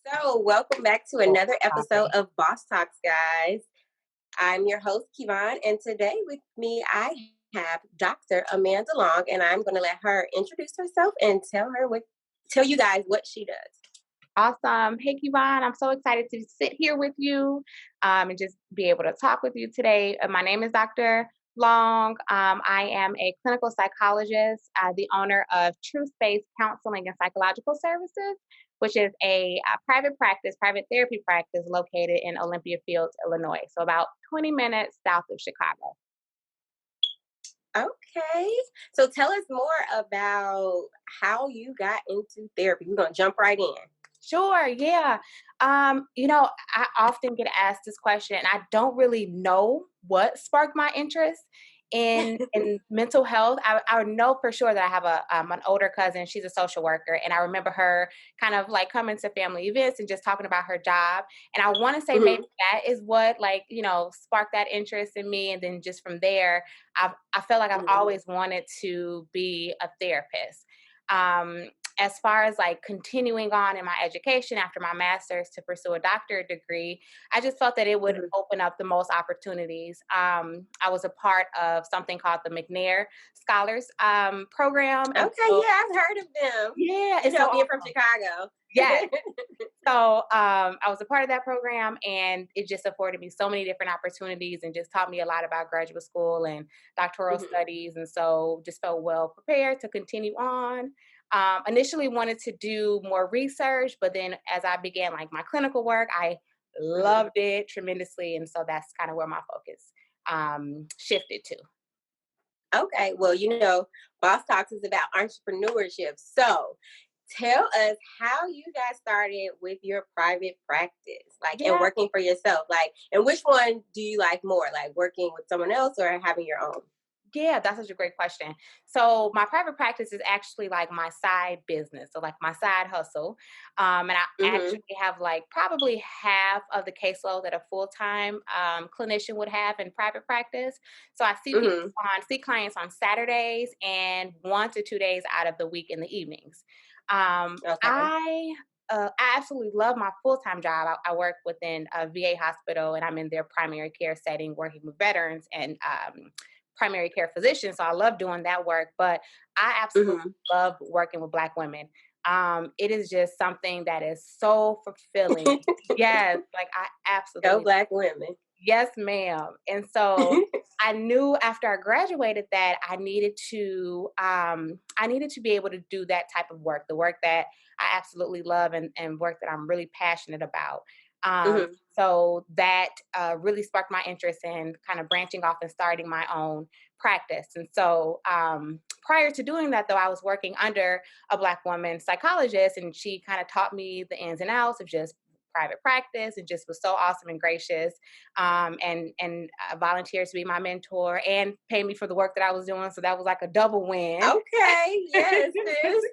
So, welcome back to Oh, another episode sorry. of Boss Talks, guys. I'm your host, Kivon, and today with me, I have Dr. Amanda Long, and I'm going to let her introduce herself and tell you guys what she does. Awesome. Hey, Kivon. I'm so excited to sit here with you and just be able to talk with you today. My name is Dr. Long. I am a clinical psychologist, the owner of True Space Counseling and Psychological Services, which is a private practice, private therapy practice located in Olympia Fields, Illinois. So about 20 minutes south of Chicago. Okay, so tell us more about how you got into therapy. We're going to jump right in. Sure, yeah. I often get asked this question, and I don't really know what sparked my interest in mental health. I know for sure that I have an older cousin. She's a social worker, and I remember her kind of like coming to family events and just talking about her job. And I want to say maybe Hmm. that is what sparked that interest in me. And then just from there, I felt like I've Hmm. always wanted to be a therapist. Um, as far as like continuing on in my education after my master's to pursue a doctorate degree, I just felt that it would Hmm. open up the most opportunities. I was a part of something called the McNair Scholars Program, and Okay, so yeah, I've heard of them. yeah, You it's so know, being from awesome. Chicago. Yes. So I was a part of that program, and it just afforded me so many different opportunities and just taught me a lot about graduate school and doctoral Hmm. studies. And so just felt well prepared to continue on. Initially wanted to do more research, but then as I began like my clinical work, I Hmm. loved it tremendously. And so that's kind of where my focus shifted to. Okay, well, Boss Talks is about entrepreneurship. So tell us how you got started with your private practice, like, and Yeah. working for yourself. Like, and which one do you like more, like working with someone else or having your own? Yeah, that's such a great question. So my private practice is actually like my side business, so like my side hustle. And I Mm-hmm. actually have like probably half of the caseload that a full time clinician would have in private practice. So I Mm-hmm. see clients on Saturdays and 1 to 2 days out of the week in the evenings. Okay. I absolutely love my full time job. I work within a VA hospital, and I'm in their primary care setting, working with veterans and primary care physician, so I love doing that work, but I absolutely Mm-hmm. love working with Black women. It is just something that is so fulfilling. Yes, like I Go absolutely Black women. yes, ma'am. And so I knew after I graduated that I needed to be able to do that type of work, the work that I absolutely love and work that I'm really passionate about. Mm-hmm. So that really sparked my interest in kind of branching off and starting my own practice. And so prior to doing that, though, I was working under a Black woman psychologist, and she kind of taught me the ins and outs of just private practice and just was so awesome and gracious and volunteered to be my mentor and pay me for the work that I was doing. So that was like a double win. Okay. Yes, sis.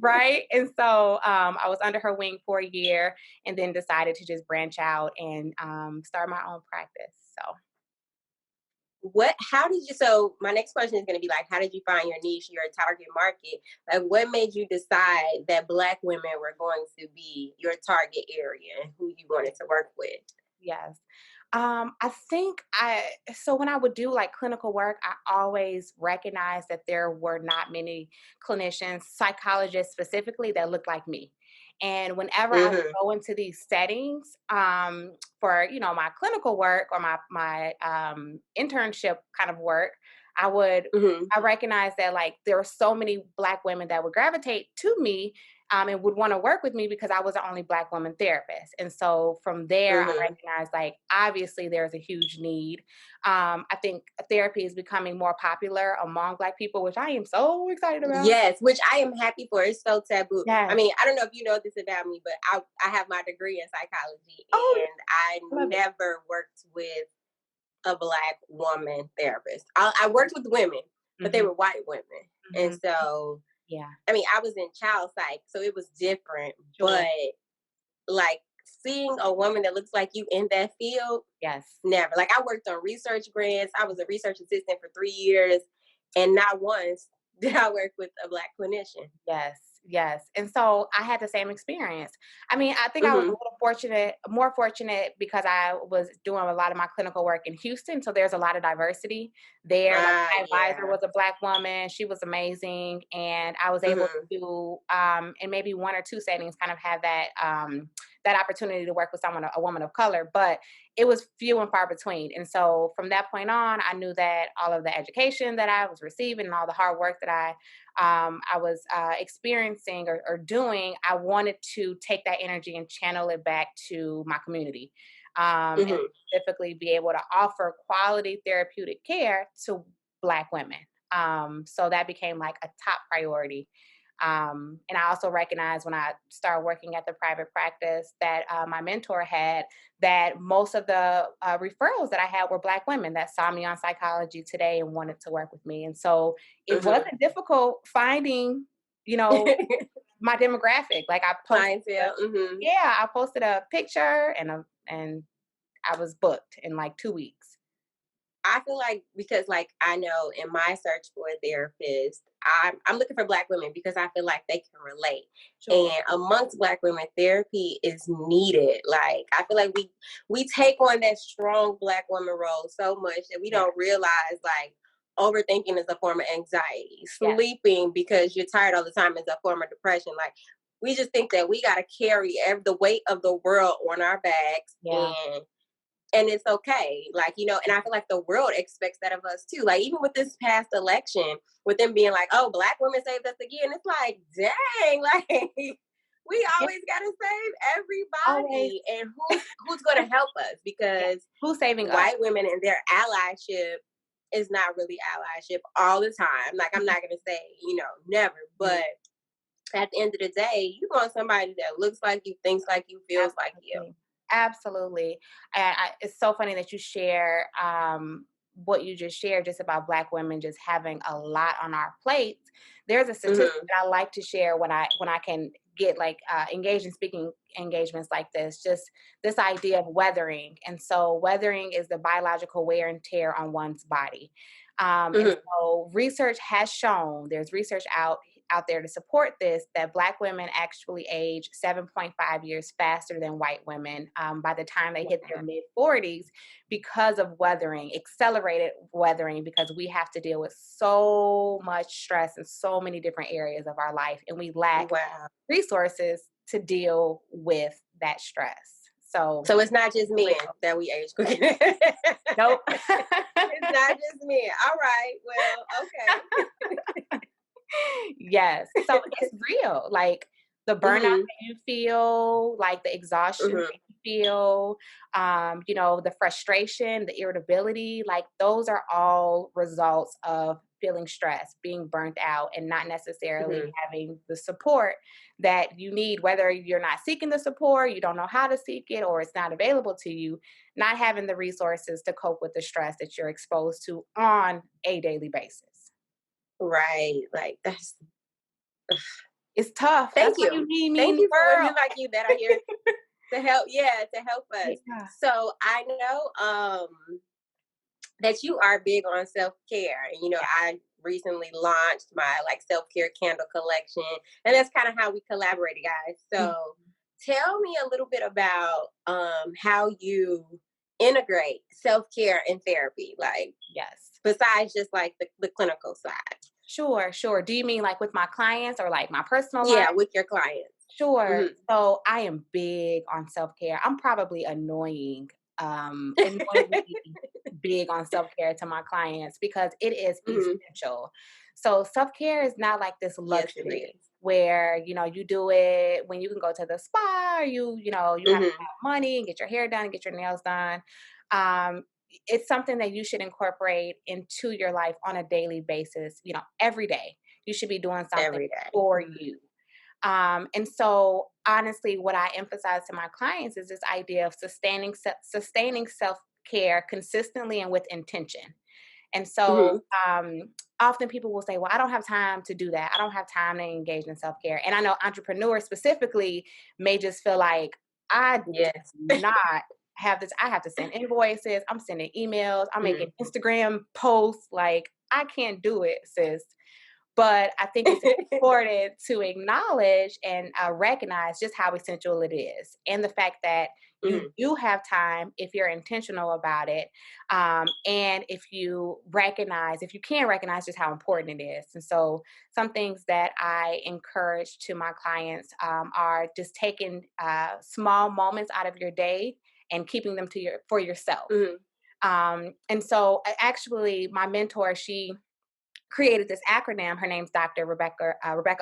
Right. And so I was under her wing for a year and then decided to just branch out and start my own practice. So, How did you so my next question is going to be like, how did you find your niche, your target market? Like, what made you decide that Black women were going to be your target area and who you wanted to work with? yes. I think so when I would do like clinical work, I always recognized that there were not many clinicians, psychologists specifically, that looked like me. And whenever I would Mhm. go into these settings for my clinical work or my internship kind of work, I would Mhm. I recognized that like there were so many Black women that would gravitate to me and would want to work with me because I was the only Black woman therapist. And so from there, I Mhm. recognized like obviously there's a huge need. I think therapy is becoming more popular among Black people, which I am so excited about. Yes, which I am happy for. It's so taboo. I Yes. mean, I don't know if you know this about me, but I have my degree in psychology, Oh, and I I love it. never worked with a Black woman therapist. I worked with women, but they Hmm. were white women, and Hmm. so Yeah. I mean, I was in child psych, so it was different, Sure. but like seeing a woman that looks like you in that field, Yes. never. Like, I worked on research grants. I was a research assistant for 3 years, and not once did I work with a Black clinician. Yes. Yes. And so I had the same experience. I mean, I think I was a Mhm. little fortunate, more fortunate because I was doing a lot of my clinical work in Houston. So there's a lot of diversity there. Like Ah, my advisor yeah. was a Black woman. She was amazing. And I was able Mhm. to, in maybe one or two settings, kind of have that, that opportunity to work with someone, a woman of color, but it was few and far between. And so from that point on, I knew that all of the education that I was receiving and all the hard work that I was experiencing or doing, I wanted to take that energy and channel it back to my community, and Mhm. specifically be able to offer quality therapeutic care to Black women. So that became like a top priority. And I also recognized when I started working at the private practice that my mentor had, that most of the referrals that I had were Black women that saw me on Psychology Today and wanted to work with me. And so it Mhm. wasn't difficult finding, you know, my demographic. Like I posted, Clientele. Mhm. yeah, I posted a picture and I was booked in like 2 weeks. I feel like because like I know in my search for a therapist, I'm looking for Black women because I feel like they can relate. Sure. And amongst Black women, therapy is needed. Like I feel like we take on that strong Black woman role so much that we Yeah. don't realize like overthinking is a form of anxiety. Yeah. Sleeping because you're tired all the time is a form of depression. Like we just think that we got to carry the weight of the world on our backs, Yeah. and it's okay. Like, and I feel like the world expects that of us too. Like, even with this past election, with them being like, oh, Black women saved us again, it's like, dang, like, we Yeah. always got to save Always. everybody. And who's going to help us? Yeah. Because Who's saving us? white women and their allyship is not really allyship all the time. Like, I'm not going to say, never, Mhm. but at the end of the day, you want somebody that looks like you, thinks like you, feels like you. Absolutely. Absolutely. And it's so funny that you share what you just shared just about Black women just having a lot on our plates. There's a statistic Hmm. that I like to share when I can get like engaged in speaking engagements like this, just this idea of weathering. And so weathering is the biological wear and tear on one's body. And Hmm. so research has shown, there's research out there to support this, that Black women actually age 7.5 years faster than white women by the time they hit their mid 40s because of weathering, accelerated weathering, because we have to deal with so much stress in so many different areas of our life, and we lack Wow. resources to deal with that stress. So, So it's not just men real. that we age quick. It's Nope. not just men. All right. Well, okay. Yes. So it's real. Like the burnout Mhm. that you feel, like the exhaustion Mhm. that you feel, the frustration, the irritability, like those are all results of feeling stressed, being burnt out, and not necessarily Mhm. having the support that you need, whether you're not seeking the support, you don't know how to seek it, or it's not available to you, not having the resources to cope with the stress that you're exposed to on a daily basis. Right. Like that's. It's tough. That's Thank why you you. need me in Thank the you for world. women like you that are here to help. Yeah, to help us. Yeah. So I know that you are big on self care, and Yeah. I recently launched my like self care candle collection, and that's kind of how we collaborated, guys. Mhm. So tell me a little bit about how you integrate self care and therapy, like Yes. besides just like the clinical side. Sure, sure. Do you mean like with my clients or like my personal life? Yeah, with your clients. Sure. Hmm. So I am big on self-care. I'm probably annoyingly big on self-care to my clients because it is Hmm. essential. So self-care is not like this Yes, it luxury is. where, you do it when you can go to the spa, or you have to Hmm. have money and get your hair done, get your nails done. Um, it's something that you should incorporate into your life on a daily basis, every day. You should be doing something Every day. for Mhm. you. And so, honestly, what I emphasize to my clients is this idea of sustaining self care consistently and with intention. And so, Mhm. often people will say, "Well, I don't have time to do that. I don't have time to engage in self care." And I know entrepreneurs specifically may just feel like I do Yes. not have this. I have to send invoices. I'm sending emails. I'm making Mhm. Instagram posts. Like I can't do it, sis. But I think it's important to acknowledge and recognize just how essential it is, and the fact that you Mhm. do have time if you're intentional about it, and if you can recognize just how important it is. And so, some things that I encourage to my clients are just taking small moments out of your day and keeping them for yourself. Mhm. And so, actually, my mentor, she created this acronym. Her name's Dr. Rebecca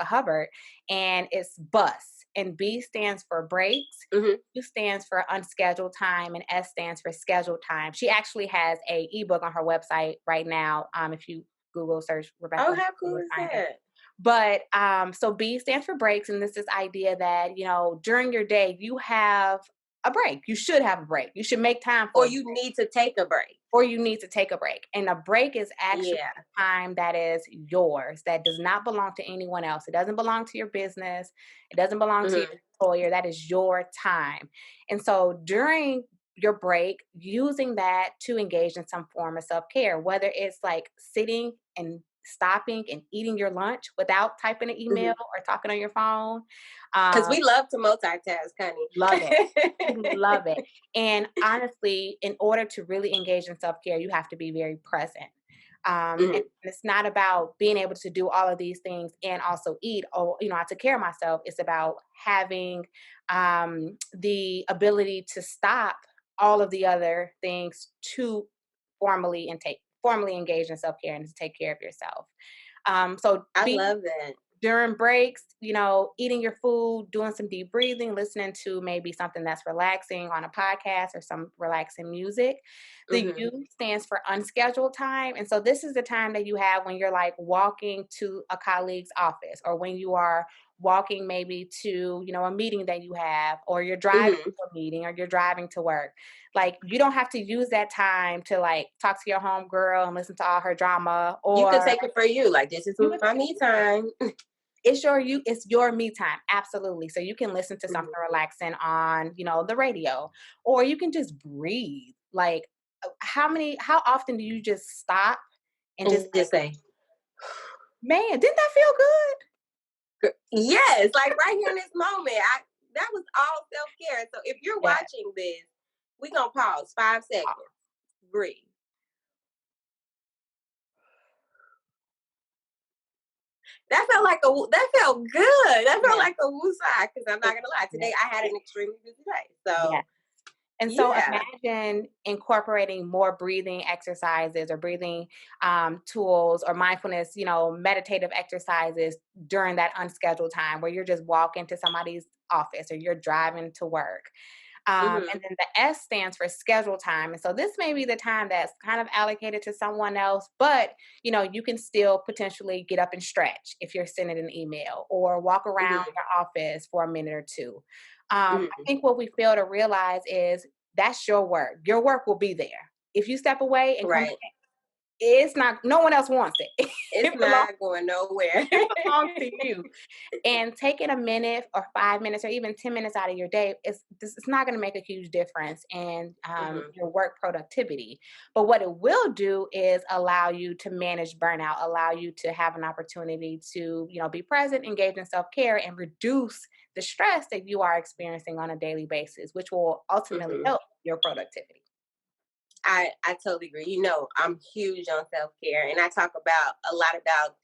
Hubbard, and it's BUS. And B stands for breaks, Mhm. U stands for unscheduled time, and S stands for scheduled time. She actually has a ebook on her website right now. If you Google search Rebecca, Oh, how you cool will is find it. that? But so B stands for breaks, and this is idea that during your day you have a break. You should have a break. You should make time for Or a you need to take a break. or you need to take a break. And a break is actually Yeah. time that is yours, that does not belong to anyone else. It doesn't belong to your business. It doesn't belong to your Mhm. employer. That is your time. And so during your break, using that to engage in some form of self care, whether it's like sitting and stopping and eating your lunch without typing an email Mhm. or talking on your phone. 'Cause Um, we love to multitask, honey. Love it. Love it. And honestly, in order to really engage in self care, you have to be very present. And Mhm. it's not about being able to do all of these things and also eat. Or, I took care of myself. It's about having the ability to stop all of the other things to formally engage in self care and to take care of yourself. So I be love that. during breaks, eating your food, doing some deep breathing, listening to maybe something that's relaxing on a podcast or some relaxing music. The Mhm. U stands for unscheduled time. And so this is the time that you have when you're like walking to a colleague's office, or when you are walking maybe to, a meeting that you have, or you're driving Mhm. to a meeting, or you're driving to work. Like, you don't have to use that time to like talk to your home girl and listen to all her drama, You could or take it for you, like, this is you could my me time. it's your me time, absolutely. So you can listen to something Mhm. relaxing on, the radio, or you can just breathe. Like, how often do you just stop and just And like, just say, man, didn't that feel good? yes, like, right here in this moment, that was all self-care. So if you're Yeah. watching this, we gonna pause 5 seconds, breathe. That felt good. That felt Yeah. like a woosah. Because I'm not gonna lie, Yeah. today I had an extremely busy day. Yeah. So And so yeah. imagine incorporating more breathing exercises, or breathing tools, or mindfulness, meditative exercises during that unscheduled time where you're just walking to somebody's office or you're driving to work. And Mhm. then the S stands for schedule time. And so this may be the time that's kind of allocated to someone else, but you can still potentially get up and stretch if you're sending an email, or walk around Mhm. your office for a minute or two. I Mhm. think what we fail to realize is that's your work. Your work will be there. If you step away and come back, Right. it's not, no one else wants it. It's it belongs, not going nowhere. it belongs to you. And taking a minute or 5 minutes or even 10 minutes out of your day, it's not going to make a huge difference in Mhm. your work productivity. But what it will do is allow you to manage burnout, allow you to have an opportunity to, be present, engage in self-care, and reduce the stress that you are experiencing on a daily basis, which will ultimately Mhm. help your productivity. I totally agree. I'm huge on self-care, and I talk about a lot about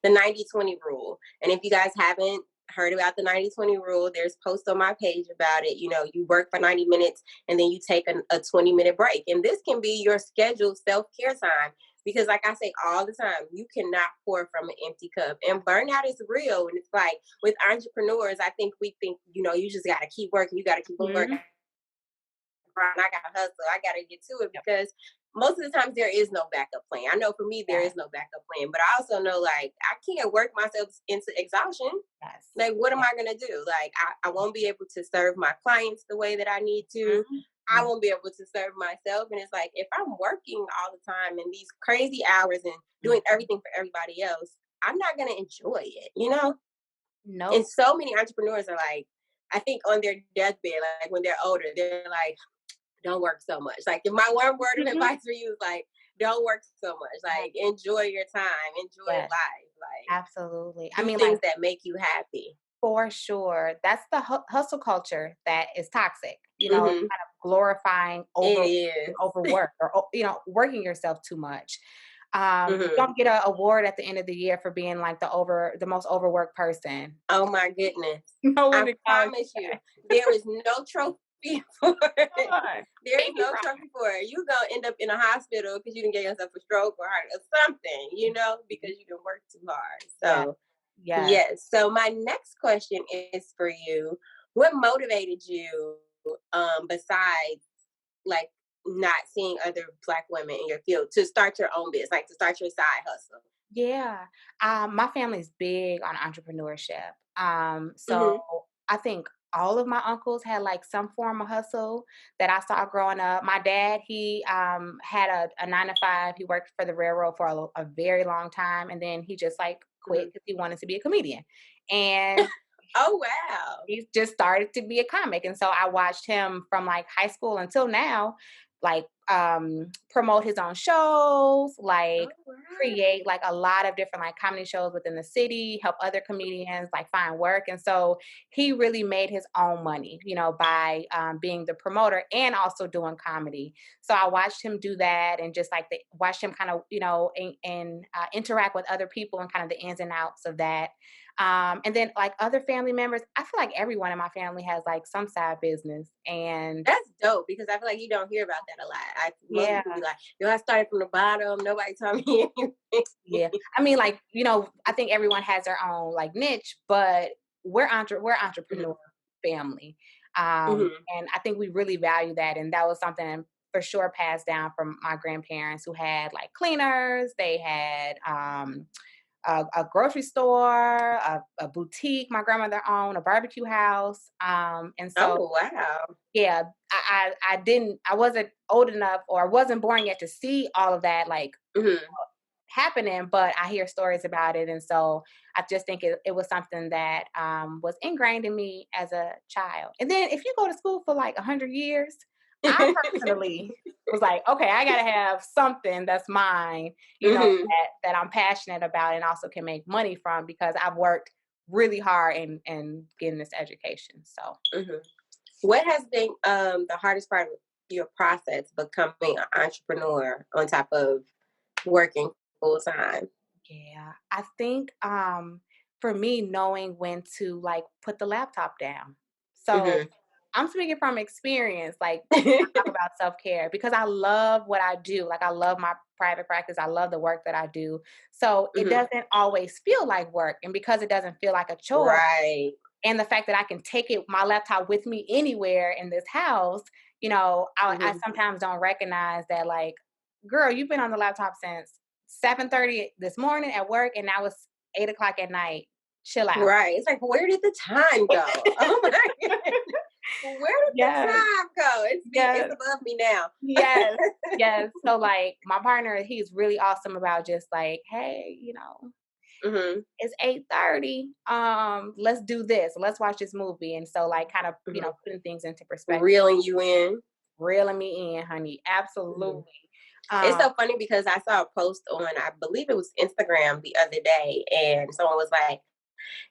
the 90-20 rule. And if you guys haven't heard about the 90-20 rule, there's posts on my page about it. You work for 90 minutes and then you take a 20-minute break. And this can be your scheduled self-care time, because like I say all the time, you cannot pour from an empty cup. And burnout is real. And it's like with entrepreneurs, I think we think, you just got to keep working, you got to keep working. Mhm. I gotta hustle. I gotta get to it, because most of the times there is no backup plan. I know for me there Yes, is no backup plan, but I also know, like, I can't work myself into exhaustion. yes, Like, what am yes. I gonna do? Like, I won't be able to serve my clients the way that I need to. Mhm. I Mhm. won't be able to serve myself. And it's like, if I'm working all the time in these crazy hours and doing Mhm. everything for everybody else, I'm not gonna enjoy it. And Nope. so many entrepreneurs are like, I think on their deathbed, like when they're older, they're like, don't work so much. Like, if my one word of Mhm. advice for you is like, don't work so much. Yeah. Like, enjoy your time, enjoy Yes. life. Like, Absolutely. I do mean, like, things that make you happy. for sure. That's the hustle culture that is toxic, kind Mhm. of glorifying It is. overwork or, working yourself too much. You Mhm. don't get an award at the end of the year for being like the most overworked person. Oh my goodness. No one I acknowledges promise you, that. there is no trophy for Come it. on. There is Baby no Ryan. trophy for it. You gonna end up in a hospital because you didn't get yourself a stroke or heart or something, because you didn't work too hard. Yeah. So Yes. yes. So my next question is for you. What motivated you, besides like not seeing other Black women in your field, to start your own business, like to start your side hustle? Yeah. My family's big on entrepreneurship. So Hmm. I think all of my uncles had like some form of hustle that I saw growing up. My dad, he had a 9 to 5. He worked for the railroad for a very long time. And then he just like quit Hmm. because he wanted to be a comedian. And Oh wow. he just started to be a comic, and so I watched him from, like, high school until now, like, promote his own shows, like, Oh wow. create, like, a lot of different, like, comedy shows within the city, help other comedians, like, find work, and so he really made his own money, by, being the promoter and also doing comedy. So I watched him do that and just, like, watched him kind of, interact with other people and kind of the ins and outs of that. And then like other family members, I feel like everyone in my family has like some side business. And That's dope because I feel like you don't hear about that a lot. Most yeah, people be like, "Yo, I started from the bottom. Nobody told me yeah. anything." I mean, like, I think everyone has their own like niche, but we're entrepreneur Mhm. family. Mhm. And I think we really value that. And that was something for sure passed down from my grandparents who had like cleaners, they had a grocery store, a boutique my grandmother owned, a barbecue house. And so, Oh wow. yeah, I wasn't old enough or wasn't born yet to see all of that like Mhm. happening, but I hear stories about it. And so I just think it was something that was ingrained in me as a child. And then if you go to school for like 100 years, I personally was like, okay, I got to have something that's mine, Mhm. that I'm passionate about and also can make money from because I've worked really hard in getting this education. So Mhm. What has been the hardest part of your process becoming an entrepreneur on top of working full time? yeah, I think for me knowing when to like put the laptop down. So Mhm. I'm speaking from experience, like when I talk about self-care because I love what I do. Like I love my private practice. I love the work that I do. So it Mhm. doesn't always feel like work. And because it doesn't feel like a chore Right. and the fact that I can take my laptop with me anywhere in this house, I Mhm. sometimes don't recognize that like, girl, you've been on the laptop since 7:30 this morning at work and now it's 8 o'clock at night. Chill out. Right. It's like, where did the time go? Oh my goodness. Where did the Yes. time go? It's Yes. above me now. Yes, yes. So, like, my partner, he's really awesome about just like, "Hey, Mhm. it's 8:30. Let's do this. Let's watch this movie." And so, like, kind of, Mhm. putting things into perspective, Reeling you in. reeling me in, honey. Mhm. Absolutely. It's Um, so funny because I saw a post on, I believe it was Instagram the other day, and someone was like,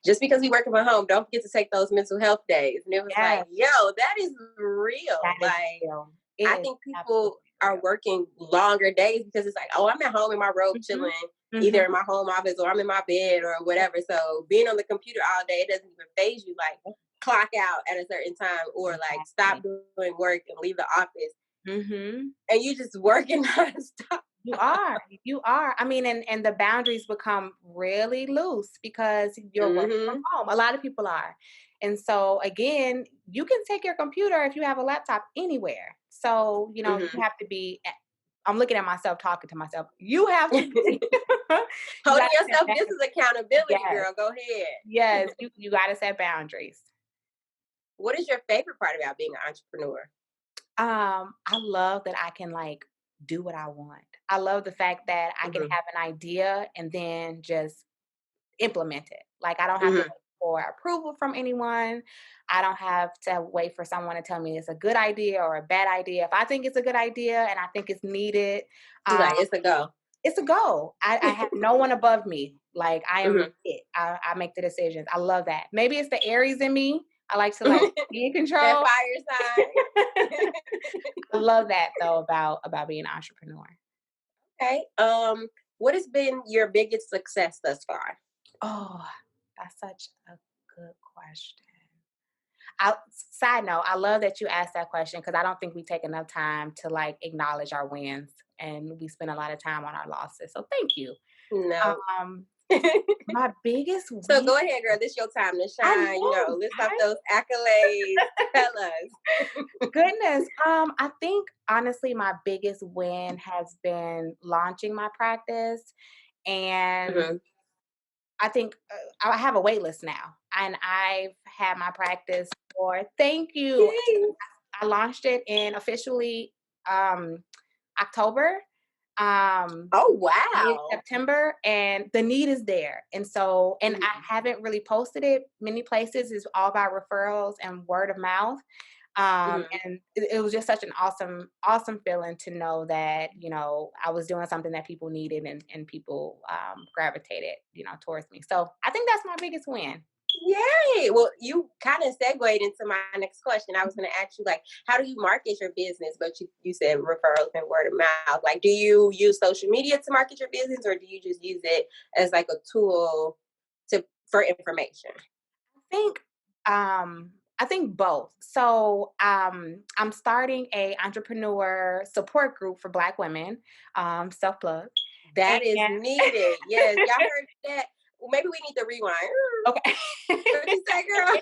just because we working from home, don't forget to take those mental health days. And it was like, yes, yo, that is real. that is Like, real. It I is think people absolutely are real. working longer days because it's like, oh, I'm at home in my robe Mhm, chilling, either mhm. in my home office or I'm in my bed or whatever. So being on the computer all day, it doesn't even phase you. Like, clock out at a certain time or like stop Exactly. doing work and leave the office, Mhm. and you just working nonstop. You are, you are. I mean, and the boundaries become really loose because you're working from Hmm. home. A lot of people are. And so again, you can take your computer if you have a laptop anywhere. So, you Hmm. have to be I'm looking at myself talking to myself. You have to be you Holding gotta set yourself, that this is accountability, yes. girl. Go ahead. Yes, you gotta set boundaries. What is your favorite part about being an entrepreneur? I love that I can like do what I want. I love the fact that I can Hmm. have an idea and then just implement it. Like, I don't have to Hmm. wait for approval from anyone. I don't have to wait for someone to tell me it's a good idea or a bad idea. If I think it's a good idea and I think it's needed, You're um, like, it's a go. it's a go. I have no one above me. Like I am Mhm. it. I make the decisions. I love that. Maybe it's the Aries in me. I like to like be in That control. fire sign. I love that though about being an entrepreneur. Okay. What has been your biggest success thus far? Oh, that's such a good question. I Side note, I love that you asked that question because I don't think we take enough time to like acknowledge our wins and we spend a lot of time on our losses. So thank you. No. Um, my biggest So win. go ahead, girl. This your time to I shine. know, List off right? those accolades. Tell us. Goodness. I think honestly my biggest win has been launching my practice, and Mhm. I think I have a wait list now, and I've had my practice for thank you. Yay. I launched it in officially um, October, um, Oh mid wow. September, and the need is there. And so, and I Mhm. haven't really posted it many places. It's all about referrals and word of mouth. Mhm. And it was just such an awesome feeling to know that, I was doing something that people needed and people gravitated, towards me. So I think that's my biggest win. Yay! Well, you kind of segued into my next question. I was going to ask you, like, how do you market your business? But you said referrals and word of mouth. Like, do you use social media to market your business, or do you just use it as like a tool for information? think I think both. So I'm starting a entrepreneur support group for Black women, self plug. That is And needed. Yes, y'all heard that. Well, maybe we need to rewind. okay. What you say, girl?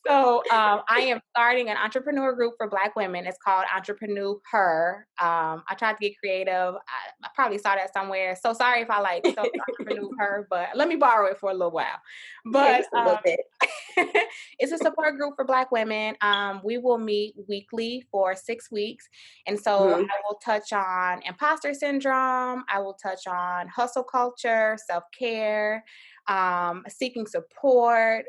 So I am starting an entrepreneur group for Black women. It's called EntrepreneyHER. I tried to get creative. I probably saw that somewhere. So sorry if I like spelled EntrepreneyHER, but let me borrow it for a little while. Yeah, But just a little bit. it's a support group for Black women. We will meet weekly for 6 weeks. And so Mhm. I will touch on imposter syndrome. I will touch on hustle culture, self care, seeking support,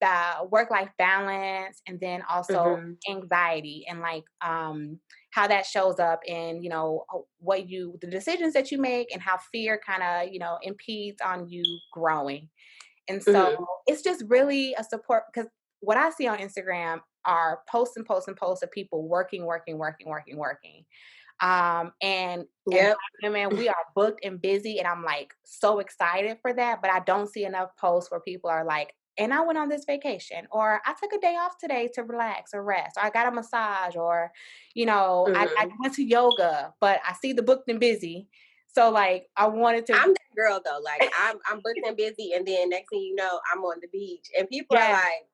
the work life balance, and then also Mhm. anxiety and like how that shows up in the decisions that you make and how fear kind of impedes on you growing. And so Mhm. it's just really a support because what I see on Instagram are posts and posts and posts of people working, working, working, working, working. And Yep. Black women, we are booked and busy, and I'm like so excited for that. But I don't see enough posts where people are like, and I went on this vacation, or I took a day off today to relax or rest, or I got a massage, or I Mhm. went to yoga, but I see the booked and busy. So like I wanted to. I'm that girl though. Like I'm booked and busy, and then next thing you know, I'm on the beach, and people are Yeah. like,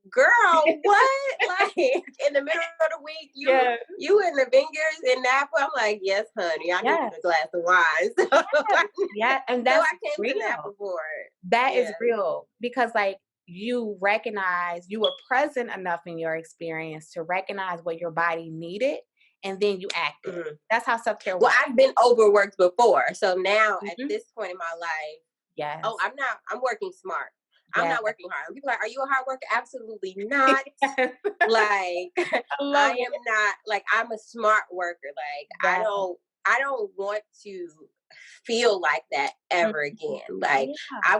"Girl, what?" Like in the middle of the week, you Yeah. you in the vineyards in Napa. I'm like, "Yes, honey, I needed Yeah. a glass of wine." Yes, yeah, and So that's I came to Napa real. for it. That is Yeah. real because, like, you recognize you were present enough in your experience to recognize what your body needed, and then you acted. Mhm. That's how self-care Well, works. I've been overworked before, so now at Mhm. this point in my life, oh, Yes. I'm not. I'm working smart. I'm Yes. not working hard. People are like, "Are you a hard worker?" Absolutely not. Yes. Like I I love am it. not like I'm a smart worker. Like Yes. I don't want to feel like that ever Mhm. again. Like Yeah.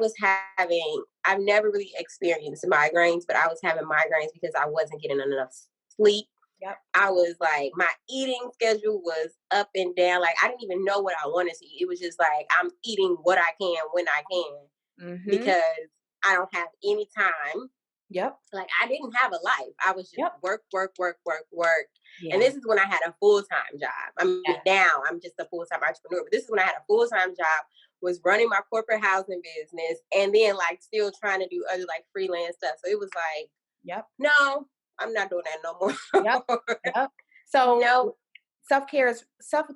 I've never really experienced migraines, but I was having migraines because I wasn't getting enough sleep. Yep. I was like, my eating schedule was up and down. Like I didn't even know what I wanted to eat. It was just like I'm eating what I can when I can Mhm. because I don't have any time. Yep. Like I didn't have a life. I was just Yep. work, work, work, work, work. And Yeah. this is when I had a full time job. I mean, Yes. now I'm just a full time entrepreneur, but this is when I had a full time job, was running my corporate housing business, and then like still trying to do other like freelance stuff. So it was like, Yep. no, I'm not doing that no Yep. more. Yep. So No, self-care is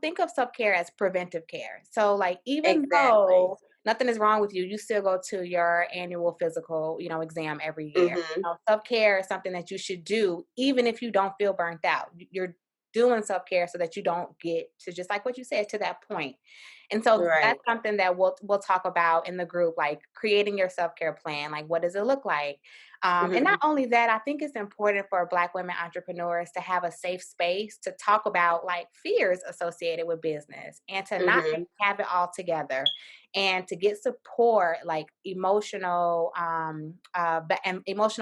think of self-care as preventive care. So like even exactly. though nothing is wrong with you, you still go to your annual physical, exam every year. Hmm. Self-care is something that you should do even if you don't feel burnt out. You're doing self-care so that you don't get to just like what you said to that point. And so Right. that's something that we'll talk about in the group, like creating your self-care plan. Like, what does it look like? And Mhm. not only that, I think it's important for Black women entrepreneurs to have a safe space to talk about like fears associated with business and to not Mhm. have it all together and to get support, like and emotional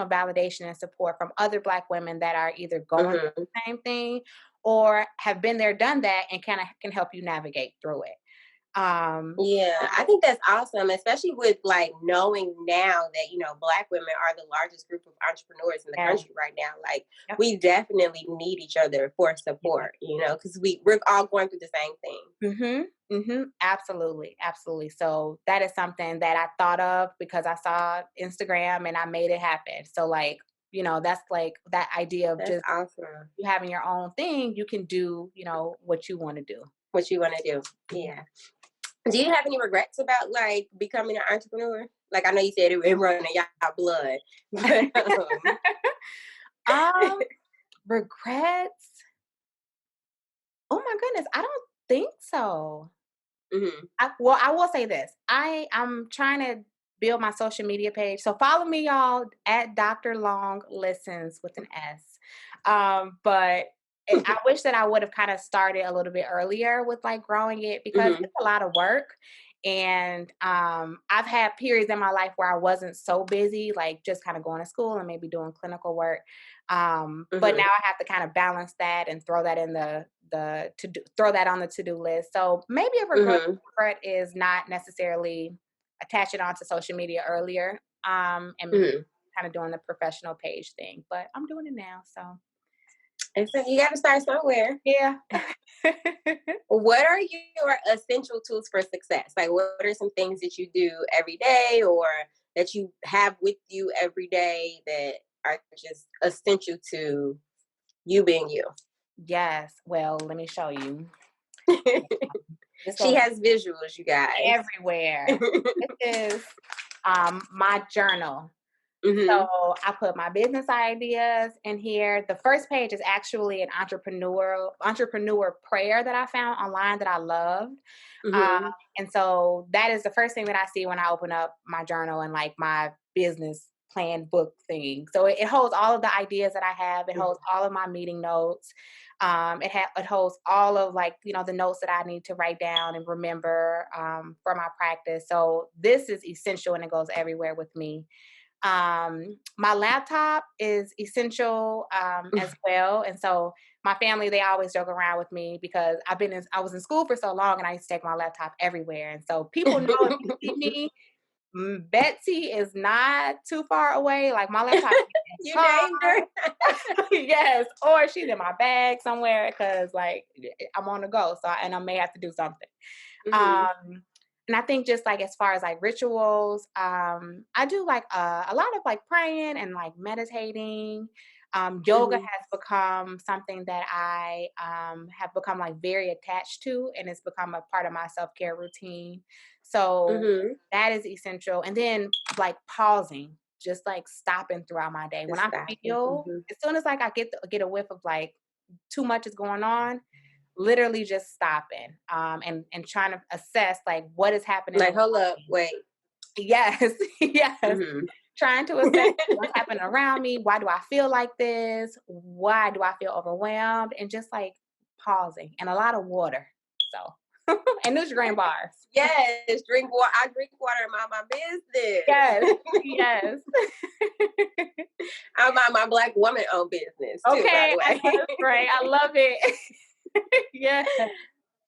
validation and support from other Black women that are either going through Mhm. the same thing or have been there, done that, and kind of can help you navigate through it. Yeah, I think that's awesome, especially with like knowing now that, Black women are the largest group of entrepreneurs in the Yes. country right now. Like, Yep. we definitely need each other for Yeah. support, because we're all going through the same thing. Absolutely, absolutely. So that is something that I thought of because I saw Instagram and I made it happen. So like, that's like that idea of That's just awesome. you having your own thing, you can do, what you want to do. What you want to do. Mhm. Yeah. Do you have any regrets about like becoming an entrepreneur? Like, I know you said it running in y'all blood, but um, Regrets? Oh my goodness, I don't think so. Mhm. I will say this. I'm trying to build my social media page. So follow me, y'all, at Dr. Long Listens with an S. But I wish that I would have kind of started a little bit earlier with like growing it because Mhm. it's a lot of work. And I've had periods in my life where I wasn't so busy, like just kind of going to school and maybe doing clinical work. But now Mhm. I have to kind of balance that and throw that in throw that on the to-do list. So maybe a Mhm. regret is not necessarily attaching onto social media earlier, and Mhm. kind of doing the professional page thing, but I'm doing it now. So And so you got to start somewhere. yeah. What are your essential tools for success? Like, what are some things that you do every day or that you have with you every day that are just essential to you being you? Yes. Well, let me show you. This She goes has visuals, you guys. everywhere. This is my journal. Mhm. So I put my business ideas in here. The first page is actually an entrepreneur prayer that I found online that I loved. Uh, Mhm. and so that is the first thing that I see when I open up my journal and like my business plan book thing. So it holds all of the ideas that I have. It holds Mhm. all of my meeting notes. It holds all of like the notes that I need to write down and remember for my practice. So this is essential and it goes everywhere with me. My laptop is essential as well, and so my family they always joke around with me because I was in school for so long, and I used to take my laptop everywhere, and so people know if you see me, Betsy is not too far away. Like my laptop is in You the named her. car, yes, or she's in my bag somewhere because like I'm on the go, and I may have to do something. Mhm. Um, and I think just like as far as like rituals, I do like a lot of like praying and like meditating. Yoga Mhm. has become something that I have become like very attached to, and it's become a part of my self care routine. So Mhm. that is essential. And then like pausing, just like stopping throughout my day. When Just I stopping. feel, Mhm. as soon as like I get a whiff of like too much is going on, literally just stopping, and trying to assess, like, what is happening Like, around hold up, me. wait. Yes, yes. Mhm. Trying to assess what's happening around me. Why do I feel like this? Why do I feel overwhelmed? And just, like, pausing and a lot of water, so and Nutri-Grain bars. Yes, drink water. I drink water and mind my Yes, business. yes. I mind my Black woman owned business too, by Okay, the I know way. that's right. I love it. Yeah.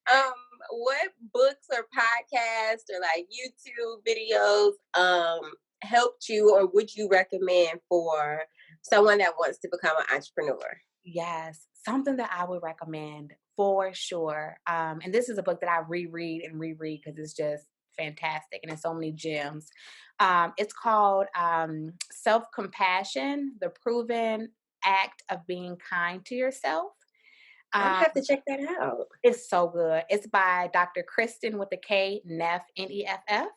um, what books or podcasts or like YouTube videos helped you or would you recommend for someone that wants to become an entrepreneur? Yes, something that I would recommend for sure. And this is a book that I reread and reread because it's just fantastic and there's so many gems. It's called Self Compassion: The Proven Act of Being Kind to Yourself. I'll Um, have to check that out. it's so good. It's by Dr. Kristen with a K, Neff, Neff.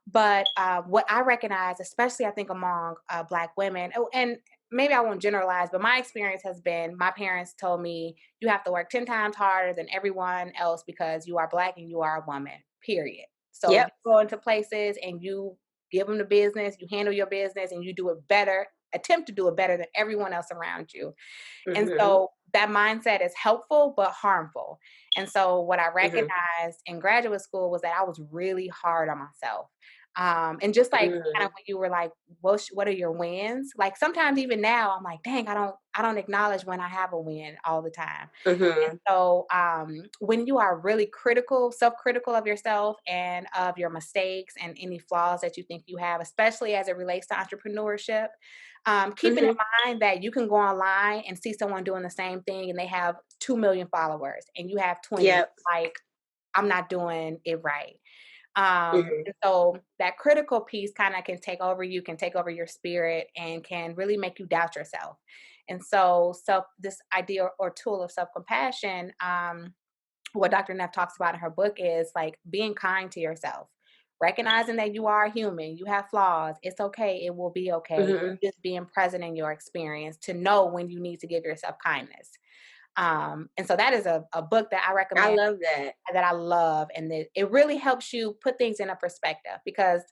But what I recognize, especially I think among Black women, and maybe I won't generalize, but my experience has been my parents told me you have to work 10 times harder than everyone else because you are Black and you are a woman. period. So you Yep. go into places and you give them the business, you handle your business, and you do it better, attempt to do it better than everyone else around you. And Mhm. so that mindset is helpful but harmful. And so what I Mhm. recognized in graduate school was that I was really hard on myself. And just like kind of Mm. when you were like, what are your wins? Like sometimes even now I'm like, dang, I don't acknowledge when I have a win all the time. And Mhm. so when you are really critical, self-critical of yourself and of your mistakes and any flaws that you think you have, especially as it relates to entrepreneurship, keeping in Mhm. mind that you can go online and see someone doing the same thing and they have 2 million followers and you have 20, Yep. like, I'm not doing it right. Mhm. And so that critical piece kind of can take over you, can take over your spirit, and can really make you doubt yourself. And so, this idea or tool of self compassion, what Dr. Neff talks about in her book is like being kind to yourself, recognizing that you are human, you have flaws. It's okay. It will be okay. Mhm. Just being present in your experience to know when you need to give yourself kindness. And so that is a book that I I recommend, love that. that I love, and that it really helps you put things in a perspective, because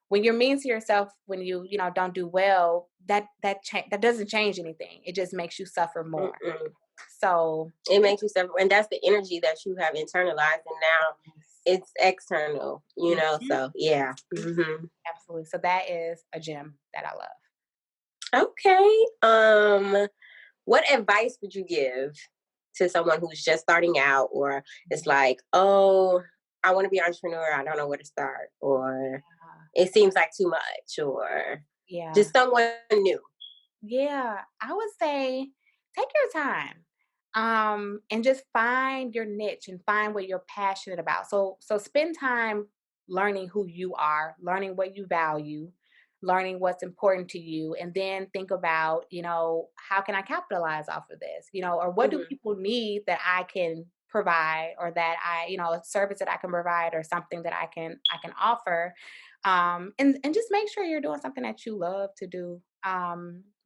when you're mean to yourself, when you don't do well, that doesn't change anything. It just makes you suffer more. Mm-mm. So It makes you suffer, and that's the energy that you have internalized, and now it's external. Mhm, So yeah. mhm, Mhm. absolutely. So that is a gem that I love. Okay. What advice would you give to someone who's just starting out, or it's like, oh, I want to be an entrepreneur, I don't know where to start, or it seems like too much, or Yeah. just someone new? Yeah, I would say take your time. And just find your niche and find what you're passionate about. So spend time learning who you are, learning what you value, learning what's important to you, and then think about, how can I capitalize off of this? Or what do Hmm. people need that I can provide, or that a service that I can provide, or something that I can offer. And just make sure you're doing something that you love to do.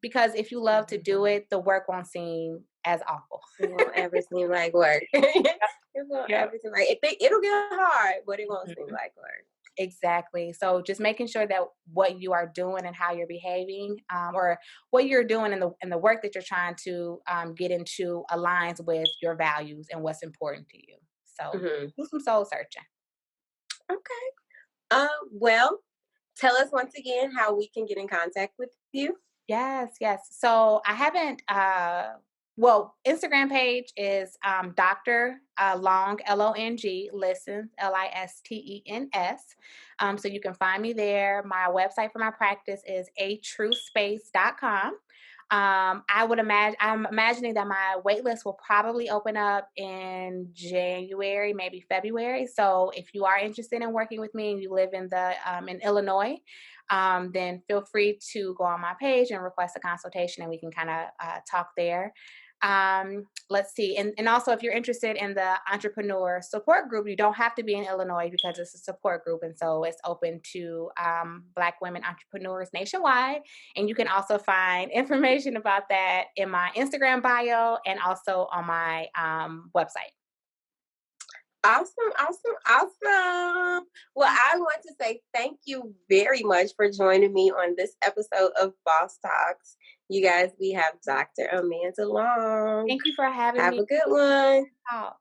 Because if you love to do it, the work won't seem as awful. It won't ever seem like work. It won't Yep. ever seem like it'll get hard, but it won't seem Mhm. like work. Exactly. So just making sure that what you are doing and how you're behaving, or what you're doing in the work that you're trying to get into, aligns with your values and what's important to you. So Hmm. do some soul searching. Okay. Well, tell us once again how we can get in contact with you. Yes, yes. So I haven't well, Instagram page is Dr. Long, Long, listens, Listens. So you can find me there. My website for my practice is atruespace.com. I'm imagining that my wait list will probably open up in January, maybe February. So if you are interested in working with me and you live in Illinois, then feel free to go on my page and request a consultation, and we can kind of talk there. Let's see. And also, if you're interested in the entrepreneur support group, you don't have to be in Illinois because it's a support group. And so it's open to Black women entrepreneurs nationwide. And you can also find information about that in my Instagram bio and also on my website. Awesome, awesome, awesome. Well, I want to say thank you very much for joining me on this episode of Boss Talks. You guys, we have Dr. Amanda Long. Thank you for having Have me a good one. talk.